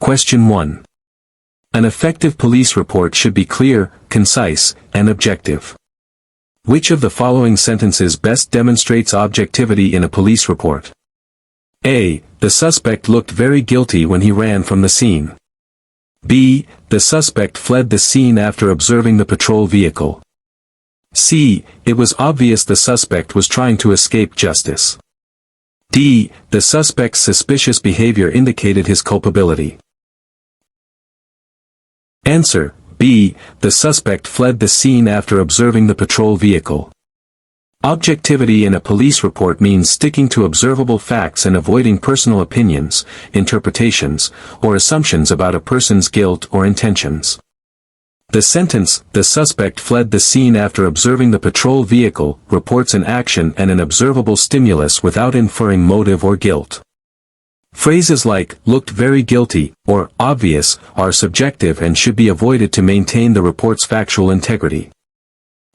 Question 1. An effective police report should be clear, concise, and objective. Which of the following sentences best demonstrates objectivity in a police report? A. The suspect looked very guilty when he ran from the scene. B. The suspect fled the scene after observing the patrol vehicle. C. It was obvious the suspect was trying to escape justice. D. The suspect's suspicious behavior indicated his culpability. Answer: B. The suspect fled the scene after observing the patrol vehicle. Objectivity in a police report means sticking to observable facts and avoiding personal opinions, interpretations, or assumptions about a person's guilt or intentions. The sentence, "The suspect fled the scene after observing the patrol vehicle," reports an action and an observable stimulus without inferring motive or guilt. Phrases like, "looked very guilty," or "obvious," are subjective and should be avoided to maintain the report's factual integrity.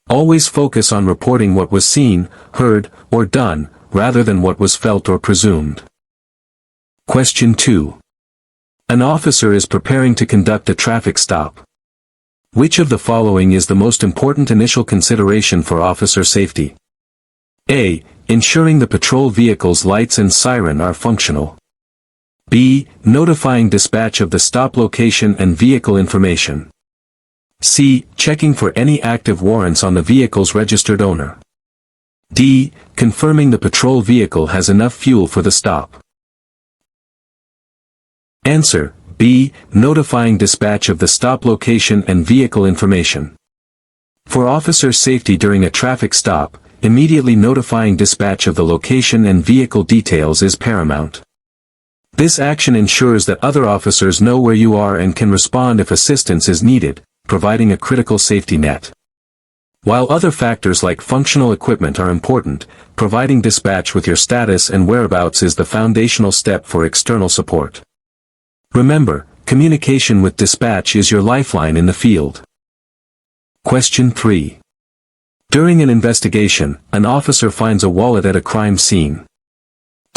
Always focus on reporting what was seen, heard, or done, rather than what was felt or presumed. Question 2. An officer is preparing to conduct a traffic stop. Which of the following is the most important initial consideration for officer safety? A. Ensuring the patrol vehicle's lights and siren are functional. B. Notifying dispatch of the stop location and vehicle information. C. Checking for any active warrants on the vehicle's registered owner. D. Confirming the patrol vehicle has enough fuel for the stop. Answer: B. Notifying dispatch of the stop location and vehicle information. For officer safety during a traffic stop, immediately notifying dispatch of the location and vehicle details is paramount. This action ensures that other officers know where you are and can respond if assistance is needed, providing a critical safety net. While other factors like functional equipment are important, providing dispatch with your status and whereabouts is the foundational step for external support. Remember, communication with dispatch is your lifeline in the field. Question 3. During an investigation, an officer finds a wallet at a crime scene.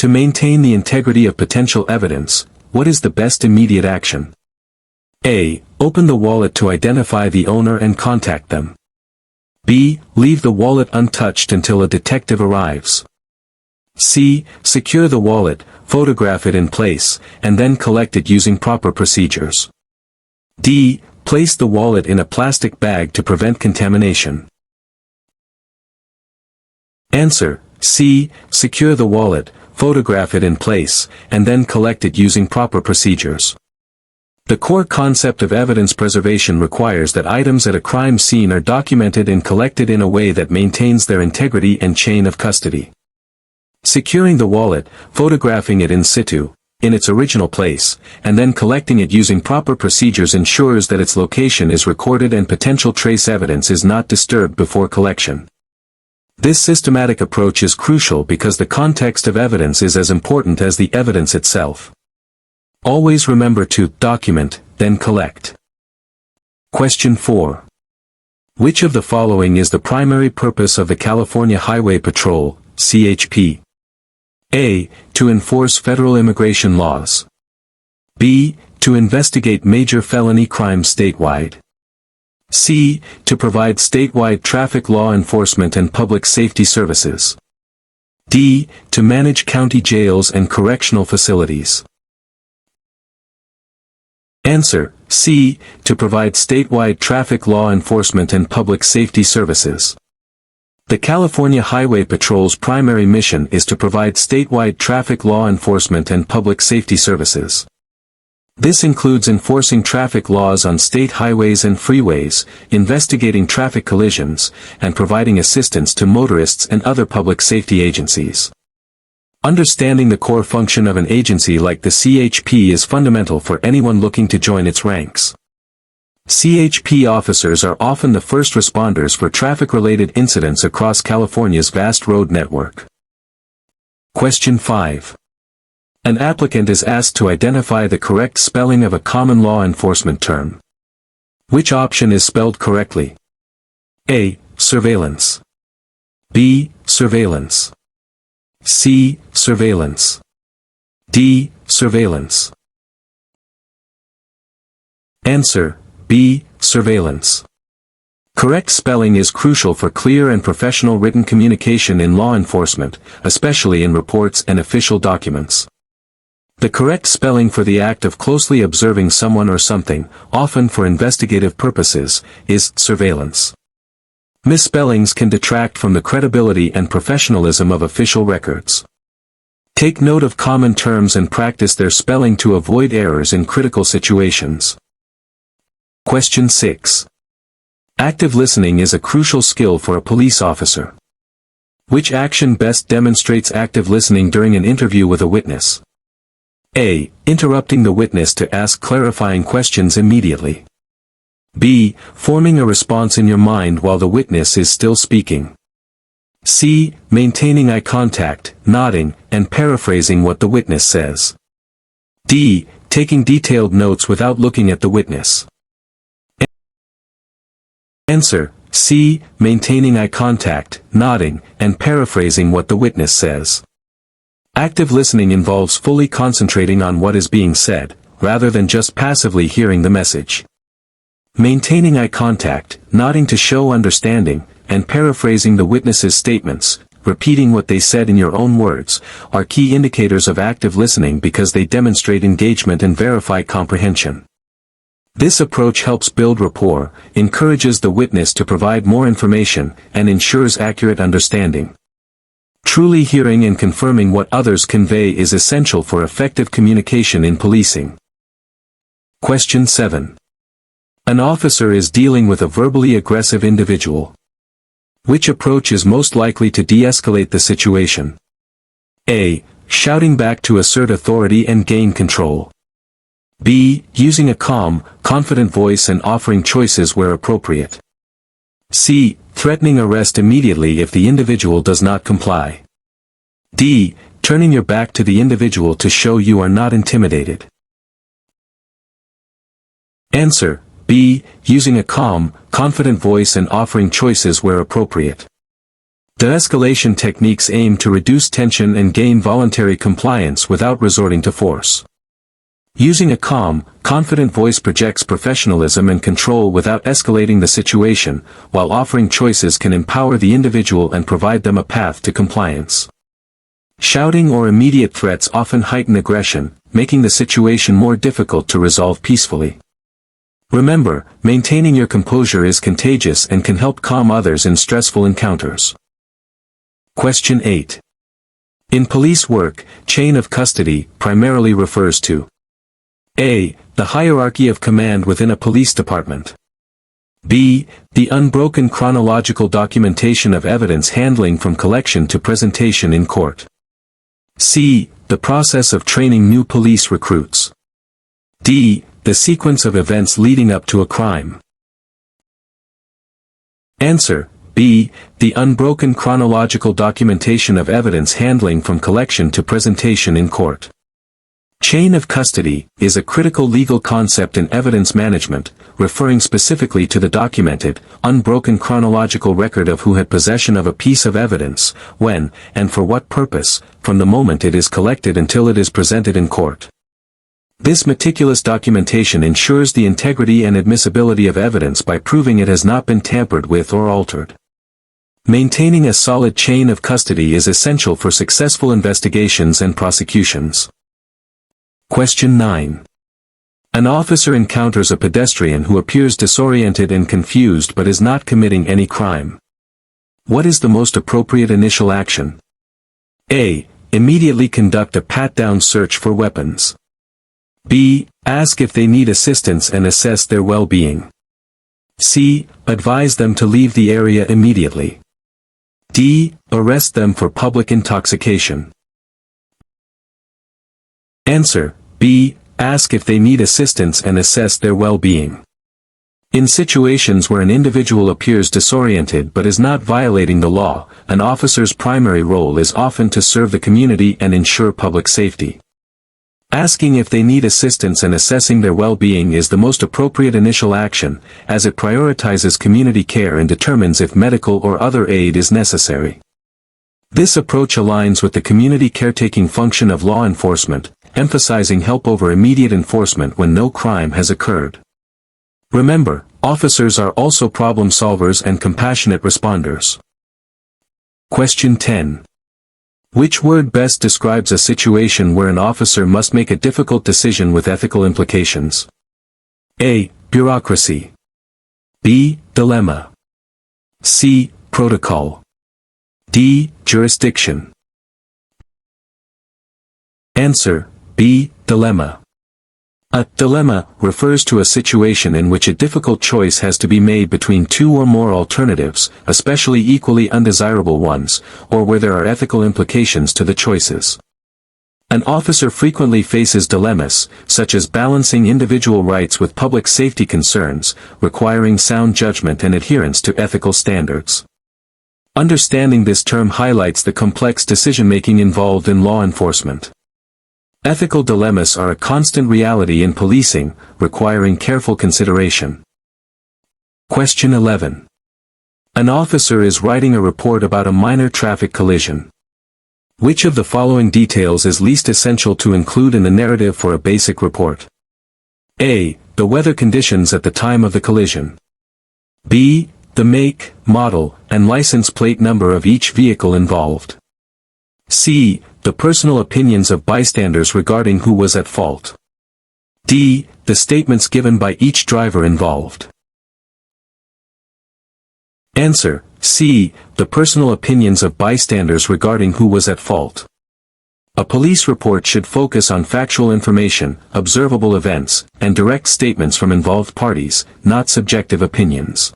To maintain the integrity of potential evidence, what is the best immediate action? A. Open the wallet to identify the owner and contact them. B. Leave the wallet untouched until a detective arrives. C. Secure the wallet, photograph it in place, and then collect it using proper procedures. D. Place the wallet in a plastic bag to prevent contamination. Answer: C. Secure the wallet, photograph it in place, and then collect it using proper procedures. The core concept of evidence preservation requires that items at a crime scene are documented and collected in a way that maintains their integrity and chain of custody. Securing the wallet, photographing it in situ, in its original place, and then collecting it using proper procedures ensures that its location is recorded and potential trace evidence is not disturbed before collection. This systematic approach is crucial because the context of evidence is as important as the evidence itself. Always remember to document, then collect. Question 4. Which of the following is the primary purpose of the California Highway Patrol, CHP? A. To enforce federal immigration laws. B. To investigate major felony crimes statewide. C. To provide statewide traffic law enforcement and public safety services. D. To manage county jails and correctional facilities. Answer: C. To provide statewide traffic law enforcement and public safety services. The California Highway Patrol's primary mission is to provide statewide traffic law enforcement and public safety services. This includes enforcing traffic laws on state highways and freeways, investigating traffic collisions, and providing assistance to motorists and other public safety agencies. Understanding the core function of an agency like the CHP is fundamental for anyone looking to join its ranks. CHP officers are often the first responders for traffic-related incidents across California's vast road network. Question 5. An applicant is asked to identify the correct spelling of a common law enforcement term. Which option is spelled correctly? A. Surveillance. B. Surveillance. C. Surveillance. D. Surveillance. Answer: B. Surveillance. Correct spelling is crucial for clear and professional written communication in law enforcement, especially in reports and official documents. The correct spelling for the act of closely observing someone or something, often for investigative purposes, is surveillance. Misspellings can detract from the credibility and professionalism of official records. Take note of common terms and practice their spelling to avoid errors in critical situations. Question 6. Active listening is a crucial skill for a police officer. Which action best demonstrates active listening during an interview with a witness? A. Interrupting the witness to ask clarifying questions immediately. B. Forming a response in your mind while the witness is still speaking. C. Maintaining eye contact, nodding, and paraphrasing what the witness says. D. Taking detailed notes without looking at the witness. Answer: C. Maintaining eye contact, nodding, and paraphrasing what the witness says. Active listening involves fully concentrating on what is being said, rather than just passively hearing the message. Maintaining eye contact, nodding to show understanding, and paraphrasing the witness's statements, repeating what they said in your own words, are key indicators of active listening because they demonstrate engagement and verify comprehension. This approach helps build rapport, encourages the witness to provide more information, and ensures accurate understanding. Truly hearing and confirming what others convey is essential for effective communication in policing. Question 7. An officer is dealing with a verbally aggressive individual. Which approach is most likely to de-escalate the situation? A. Shouting back to assert authority and gain control. B. Using a calm, confident voice and offering choices where appropriate. C. Threatening arrest immediately if the individual does not comply. D. Turning your back to the individual to show you are not intimidated. Answer: B. Using a calm, confident voice and offering choices where appropriate. De-escalation techniques aim to reduce tension and gain voluntary compliance without resorting to force. Using a calm, confident voice projects professionalism and control without escalating the situation, while offering choices can empower the individual and provide them a path to compliance. Shouting or immediate threats often heighten aggression, making the situation more difficult to resolve peacefully. Remember, maintaining your composure is contagious and can help calm others in stressful encounters. Question 8. In police work, chain of custody primarily refers to A. The hierarchy of command within a police department. B. The unbroken chronological documentation of evidence handling from collection to presentation in court. C. The process of training new police recruits. D. The sequence of events leading up to a crime. Answer: B. The unbroken chronological documentation of evidence handling from collection to presentation in court. Chain of custody is a critical legal concept in evidence management, referring specifically to the documented, unbroken chronological record of who had possession of a piece of evidence, when, and for what purpose, from the moment it is collected until it is presented in court. This meticulous documentation ensures the integrity and admissibility of evidence by proving it has not been tampered with or altered. Maintaining a solid chain of custody is essential for successful investigations and prosecutions. Question 9. An officer encounters a pedestrian who appears disoriented and confused but is not committing any crime. What is the most appropriate initial action? A. Immediately conduct a pat-down search for weapons. B. Ask if they need assistance and assess their well-being. C. Advise them to leave the area immediately. D. Arrest them for public intoxication. Answer: B. Ask if they need assistance and assess their well-being. In situations where an individual appears disoriented but is not violating the law, an officer's primary role is often to serve the community and ensure public safety. Asking if they need assistance and assessing their well-being is the most appropriate initial action, as it prioritizes community care and determines if medical or other aid is necessary. This approach aligns with the community caretaking function of law enforcement, emphasizing help over immediate enforcement when no crime has occurred. Remember, officers are also problem solvers and compassionate responders. Question 10. Which word best describes a situation where an officer must make a difficult decision with ethical implications? A. Bureaucracy. B. Dilemma. C. Protocol. D. Jurisdiction. Answer: B. Dilemma. A dilemma refers to a situation in which a difficult choice has to be made between two or more alternatives, especially equally undesirable ones, or where there are ethical implications to the choices. An officer frequently faces dilemmas, such as balancing individual rights with public safety concerns, requiring sound judgment and adherence to ethical standards. Understanding this term highlights the complex decision-making involved in law enforcement. Ethical dilemmas are a constant reality in policing, requiring careful consideration. Question 11. An officer is writing a report about a minor traffic collision. Which of the following details is least essential to include in the narrative for a basic report? A. The weather conditions at the time of the collision. B. The make, model, and license plate number of each vehicle involved. C. The personal opinions of bystanders regarding who was at fault. D. The statements given by each driver involved. Answer: C. The personal opinions of bystanders regarding who was at fault. A police report should focus on factual information, observable events, and direct statements from involved parties, not subjective opinions.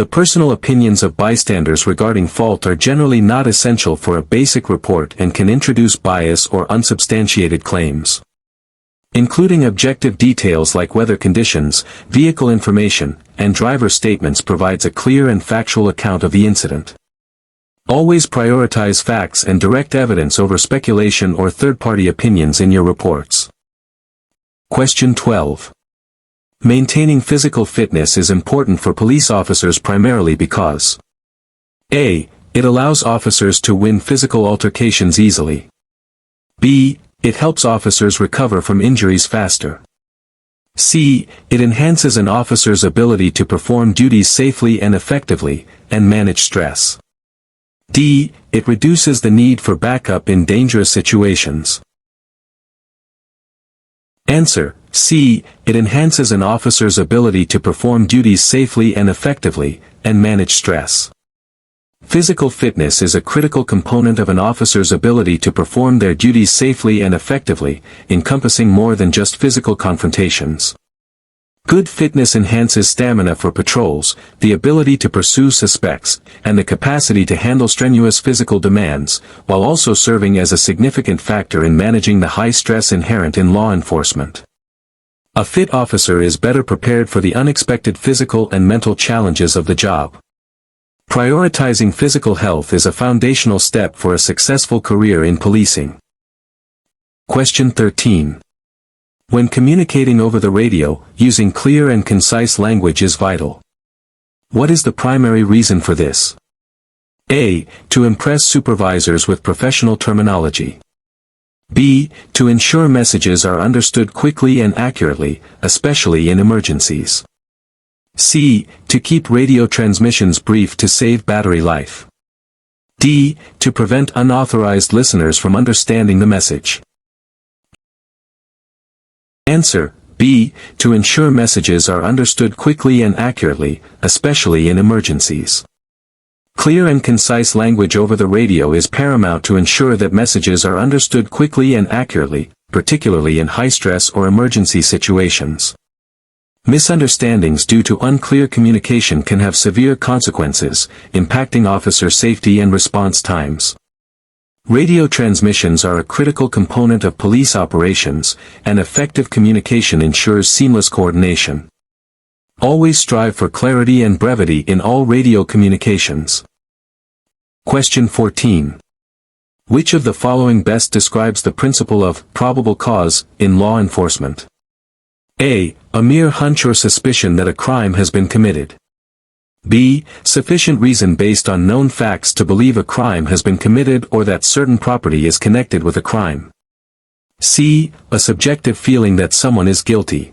The personal opinions of bystanders regarding fault are generally not essential for a basic report and can introduce bias or unsubstantiated claims. Including objective details like weather conditions, vehicle information, and driver statements provides a clear and factual account of the incident. Always prioritize facts and direct evidence over speculation or third-party opinions in your reports. Question 12. Maintaining physical fitness is important for police officers primarily because A. It allows officers to win physical altercations easily. B. It helps officers recover from injuries faster. C. It enhances an officer's ability to perform duties safely and effectively, and manage stress. D. It reduces the need for backup in dangerous situations. Answer: C. It enhances an officer's ability to perform duties safely and effectively, and manage stress. Physical fitness is a critical component of an officer's ability to perform their duties safely and effectively, encompassing more than just physical confrontations. Good fitness enhances stamina for patrols, the ability to pursue suspects, and the capacity to handle strenuous physical demands, while also serving as a significant factor in managing the high stress inherent in law enforcement. A fit officer is better prepared for the unexpected physical and mental challenges of the job. Prioritizing physical health is a foundational step for a successful career in policing. Question 13. When communicating over the radio, using clear and concise language is vital. What is the primary reason for this? A. To impress supervisors with professional terminology. B. To ensure messages are understood quickly and accurately, especially in emergencies. C. To keep radio transmissions brief to save battery life. D. To prevent unauthorized listeners from understanding the message. Answer: B. To ensure messages are understood quickly and accurately, especially in emergencies. Clear and concise language over the radio is paramount to ensure that messages are understood quickly and accurately, particularly in high-stress or emergency situations. Misunderstandings due to unclear communication can have severe consequences, impacting officer safety and response times. Radio transmissions are a critical component of police operations, and effective communication ensures seamless coordination. Always strive for clarity and brevity in all radio communications. Question 14. Which of the following best describes the principle of probable cause in law enforcement? A. A mere hunch or suspicion that a crime has been committed. B. Sufficient reason based on known facts to believe a crime has been committed or that certain property is connected with a crime. C. A subjective feeling that someone is guilty.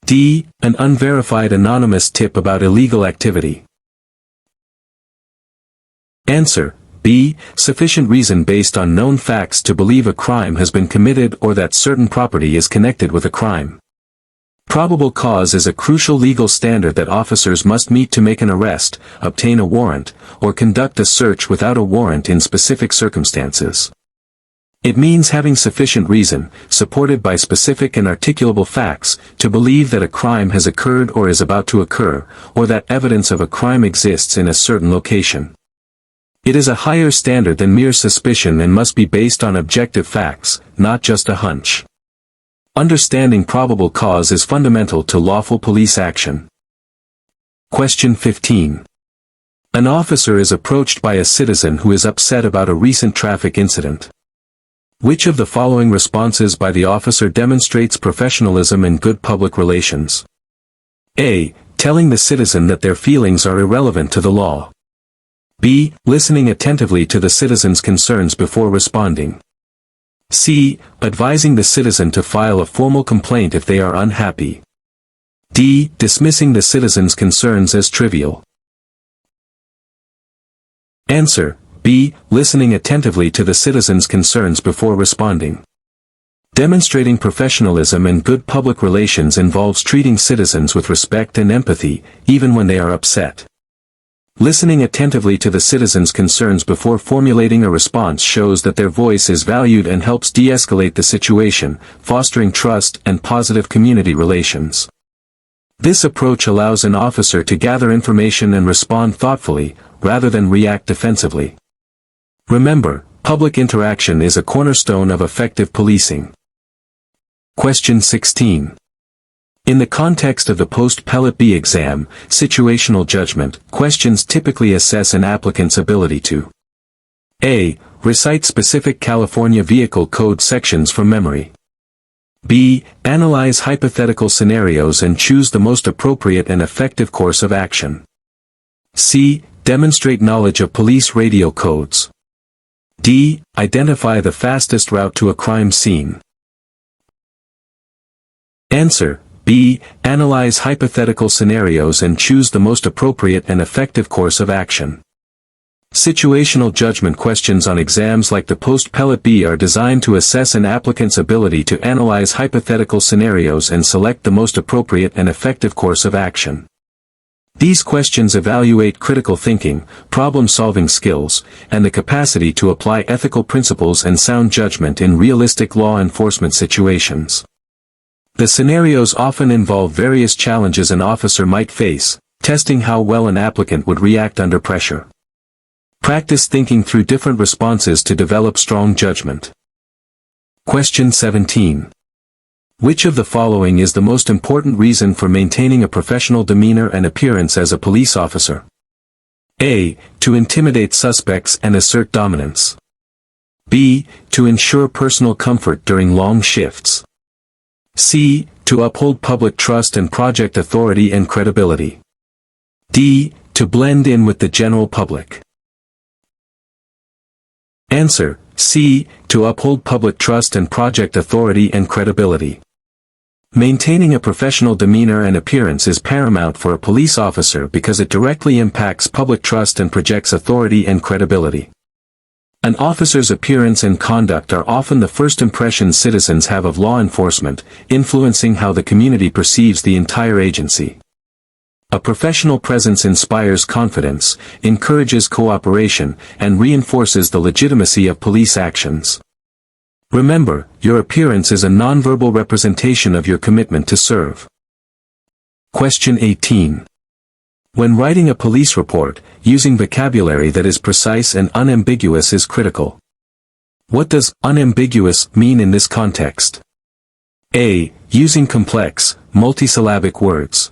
D. An unverified anonymous tip about illegal activity. Answer: B. Sufficient reason based on known facts to believe a crime has been committed or that certain property is connected with a crime. Probable cause is a crucial legal standard that officers must meet to make an arrest, obtain a warrant, or conduct a search without a warrant in specific circumstances. It means having sufficient reason, supported by specific and articulable facts, to believe that a crime has occurred or is about to occur, or that evidence of a crime exists in a certain location. It is a higher standard than mere suspicion and must be based on objective facts, not just a hunch. Understanding probable cause is fundamental to lawful police action. Question 15. An officer is approached by a citizen who is upset about a recent traffic incident. Which of the following responses by the officer demonstrates professionalism and good public relations? A. Telling the citizen that their feelings are irrelevant to the law. B. Listening attentively to the citizen's concerns before responding. C. Advising the citizen to file a formal complaint if they are unhappy. D. Dismissing the citizen's concerns as trivial. Answer: B. Listening attentively to the citizen's concerns before responding. Demonstrating professionalism and good public relations involves treating citizens with respect and empathy, even when they are upset. Listening attentively to the citizens' concerns before formulating a response shows that their voice is valued and helps de-escalate the situation, fostering trust and positive community relations. This approach allows an officer to gather information and respond thoughtfully, rather than react defensively. Remember, public interaction is a cornerstone of effective policing. Question 16. In the context of the post-Pellet B exam, situational judgment, questions typically assess an applicant's ability to A. Recite specific California Vehicle Code sections from memory. B. Analyze hypothetical scenarios and choose the most appropriate and effective course of action. C. Demonstrate knowledge of police radio codes. D. Identify the fastest route to a crime scene. Answer: B. Analyze hypothetical scenarios and choose the most appropriate and effective course of action. Situational judgment questions on exams like the post-Pellet B are designed to assess an applicant's ability to analyze hypothetical scenarios and select the most appropriate and effective course of action. These questions evaluate critical thinking, problem-solving skills, and the capacity to apply ethical principles and sound judgment in realistic law enforcement situations. The scenarios often involve various challenges an officer might face, testing how well an applicant would react under pressure. Practice thinking through different responses to develop strong judgment. Question 17. Which of the following is the most important reason for maintaining a professional demeanor and appearance as a police officer? A. To intimidate suspects and assert dominance. B. To ensure personal comfort during long shifts. C. To uphold public trust and project authority and credibility. D. To blend in with the general public. Answer: C. To uphold public trust and project authority and credibility. Maintaining a professional demeanor and appearance is paramount for a police officer because it directly impacts public trust and projects authority and credibility. An officer's appearance and conduct are often the first impressions citizens have of law enforcement, influencing how the community perceives the entire agency. A professional presence inspires confidence, encourages cooperation, and reinforces the legitimacy of police actions. Remember, your appearance is a nonverbal representation of your commitment to serve. Question 18. When writing a police report, using vocabulary that is precise and unambiguous is critical. What does unambiguous mean in this context? A. Using complex, multisyllabic words.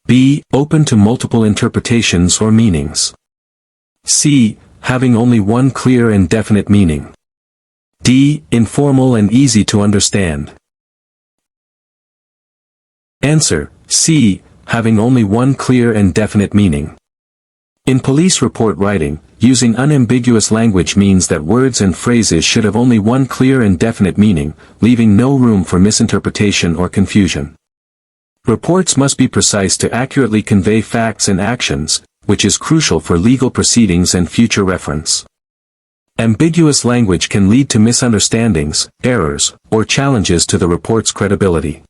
B. Open to multiple interpretations or meanings. C. Having only one clear and definite meaning. D. Informal and easy to understand. Answer: C. Having only one clear and definite meaning. In police report writing, using unambiguous language means that words and phrases should have only one clear and definite meaning, leaving no room for misinterpretation or confusion. Reports must be precise to accurately convey facts and actions, which is crucial for legal proceedings and future reference. Ambiguous language can lead to misunderstandings, errors, or challenges to the report's credibility.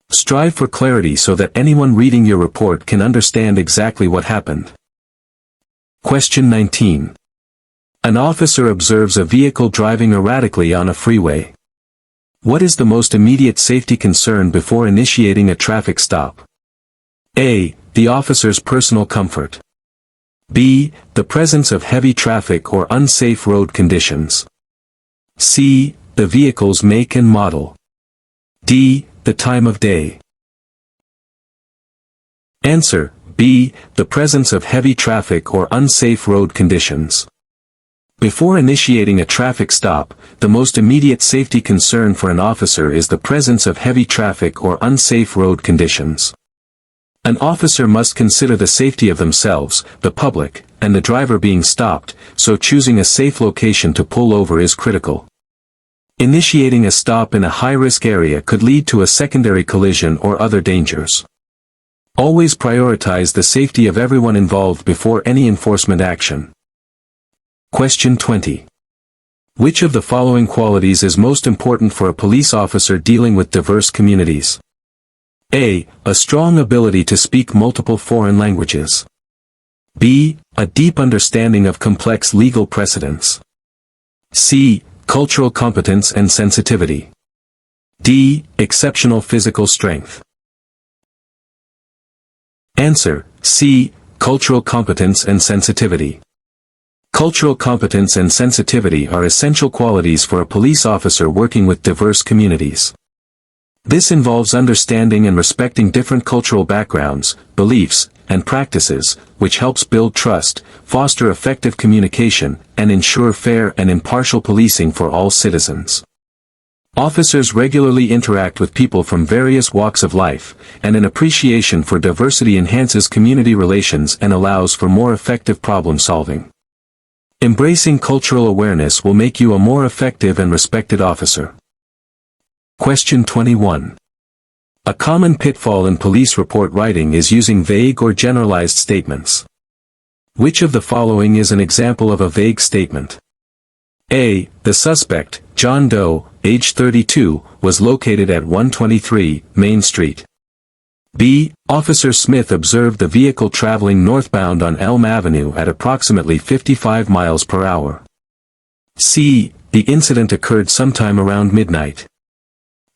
Strive for clarity so that anyone reading your report can understand exactly what happened. Question 19. An officer observes a vehicle driving erratically on a freeway. What is the most immediate safety concern before initiating a traffic stop? A. The officer's personal comfort. B. The presence of heavy traffic or unsafe road conditions. C. The vehicle's make and model. D. The time of day. Answer: B. The presence of heavy traffic or unsafe road conditions. Before initiating a traffic stop, the most immediate safety concern for an officer is the presence of heavy traffic or unsafe road conditions. An officer must consider the safety of themselves, the public, and the driver being stopped, so choosing a safe location to pull over is critical. Initiating a stop in a high-risk area could lead to a secondary collision or other dangers. Always prioritize the safety of everyone involved before any enforcement action. Question 20. Which of the following qualities is most important for a police officer dealing with diverse communities? A. A strong ability to speak multiple foreign languages. B. A deep understanding of complex legal precedents. C. Cultural competence and sensitivity. D. Exceptional physical strength. Answer: C. Cultural competence and sensitivity. Cultural competence and sensitivity are essential qualities for a police officer working with diverse communities. This involves understanding and respecting different cultural backgrounds, beliefs, and practices, which helps build trust, foster effective communication, and ensure fair and impartial policing for all citizens. Officers regularly interact with people from various walks of life, and an appreciation for diversity enhances community relations and allows for more effective problem solving. Embracing cultural awareness will make you a more effective and respected officer. Question 21. A common pitfall in police report writing is using vague or generalized statements. Which of the following is an example of a vague statement? A. The suspect, John Doe, age 32, was located at 123 Main Street. B. Officer Smith observed the vehicle traveling northbound on Elm Avenue at approximately 55 miles per hour. C. The incident occurred sometime around midnight.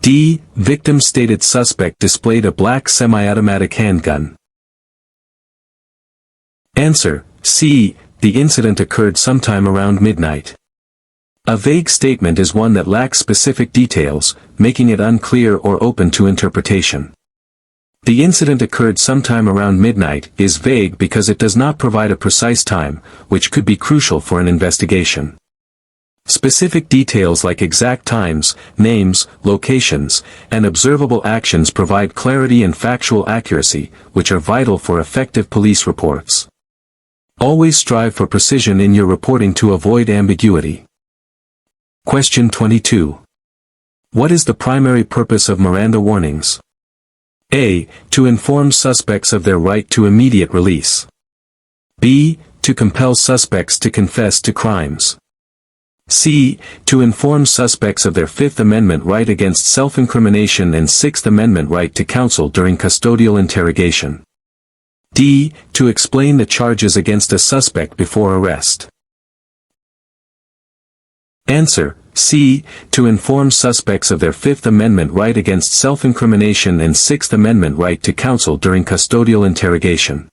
D. Victim stated suspect displayed a black semi-automatic handgun. Answer: C. The incident occurred sometime around midnight. A vague statement is one that lacks specific details, making it unclear or open to interpretation. The incident occurred sometime around midnight is vague because it does not provide a precise time, which could be crucial for an investigation. Specific details like exact times, names, locations, and observable actions provide clarity and factual accuracy, which are vital for effective police reports. Always strive for precision in your reporting to avoid ambiguity. Question 22. What is the primary purpose of Miranda warnings? A. To inform suspects of their right to immediate release. B. To compel suspects to confess to crimes. C. To inform suspects of their Fifth Amendment right against self-incrimination and Sixth Amendment right to counsel during custodial interrogation. D. To explain the charges against a suspect before arrest. Answer: C. To inform suspects of their Fifth Amendment right against self-incrimination and Sixth Amendment right to counsel during custodial interrogation.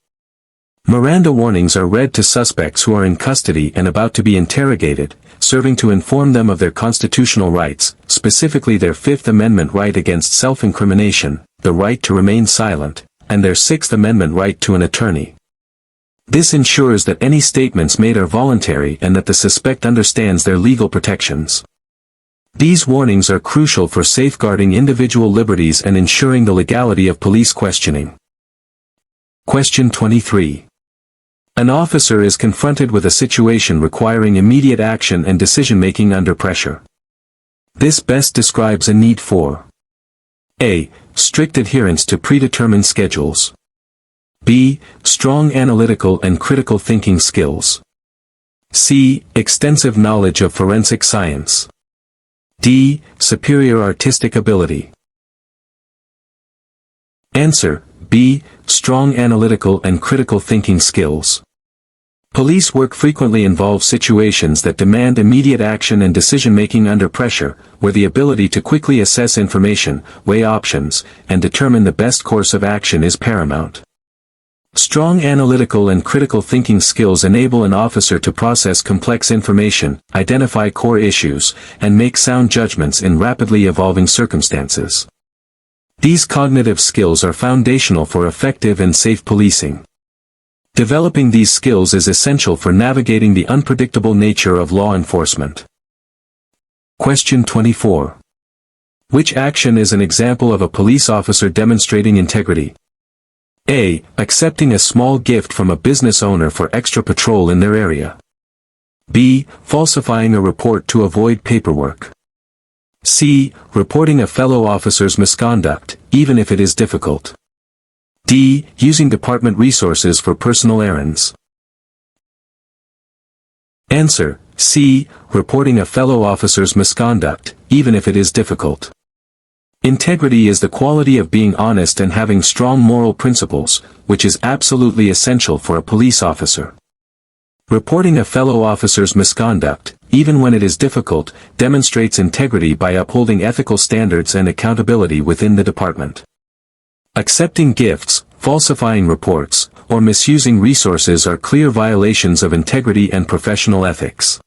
Miranda warnings are read to suspects who are in custody and about to be interrogated, serving to inform them of their constitutional rights, specifically their Fifth Amendment right against self-incrimination, the right to remain silent, and their Sixth Amendment right to an attorney. This ensures that any statements made are voluntary and that the suspect understands their legal protections. These warnings are crucial for safeguarding individual liberties and ensuring the legality of police questioning. Question 23. An officer is confronted with a situation requiring immediate action and decision-making under pressure. This best describes a need for A. Strict adherence to predetermined schedules. B. Strong analytical and critical thinking skills. C. Extensive knowledge of forensic science. D. Superior artistic ability. Answer: B. Strong analytical and critical thinking skills. Police work frequently involves situations that demand immediate action and decision-making under pressure, where the ability to quickly assess information, weigh options, and determine the best course of action is paramount. Strong analytical and critical thinking skills enable an officer to process complex information, identify core issues, and make sound judgments in rapidly evolving circumstances. These cognitive skills are foundational for effective and safe policing. Developing these skills is essential for navigating the unpredictable nature of law enforcement. Question 24. Which action is an example of a police officer demonstrating integrity? A. Accepting a small gift from a business owner for extra patrol in their area. B. Falsifying a report to avoid paperwork. C. Reporting a fellow officer's misconduct, even if it is difficult. D. Using department resources for personal errands. Answer: C. Reporting a fellow officer's misconduct, even if it is difficult. Integrity is the quality of being honest and having strong moral principles, which is absolutely essential for a police officer. Reporting a fellow officer's misconduct, even when it is difficult, demonstrates integrity by upholding ethical standards and accountability within the department. Accepting gifts, falsifying reports, or misusing resources are clear violations of integrity and professional ethics.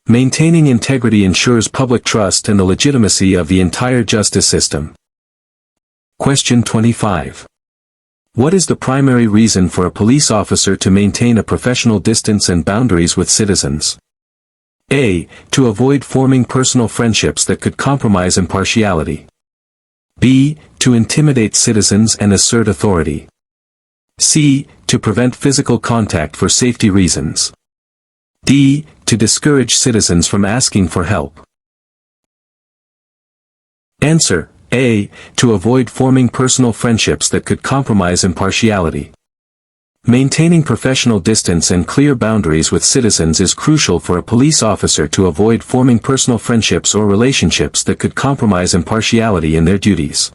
Maintaining integrity ensures public trust and the legitimacy of the entire justice system. Question 25. What is the primary reason for a police officer to maintain a professional distance and boundaries with citizens? A. To avoid forming personal friendships that could compromise impartiality. B. To intimidate citizens and assert authority. C. To prevent physical contact for safety reasons. D. To discourage citizens from asking for help. Answer: A. To avoid forming personal friendships that could compromise impartiality. Maintaining professional distance and clear boundaries with citizens is crucial for a police officer to avoid forming personal friendships or relationships that could compromise impartiality in their duties.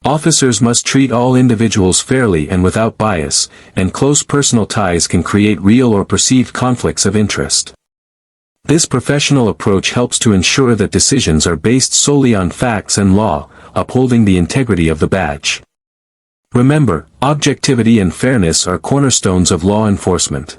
Officers must treat all individuals fairly and without bias, and close personal ties can create real or perceived conflicts of interest. This professional approach helps to ensure that decisions are based solely on facts and law, upholding the integrity of the badge. Remember, objectivity and fairness are cornerstones of law enforcement.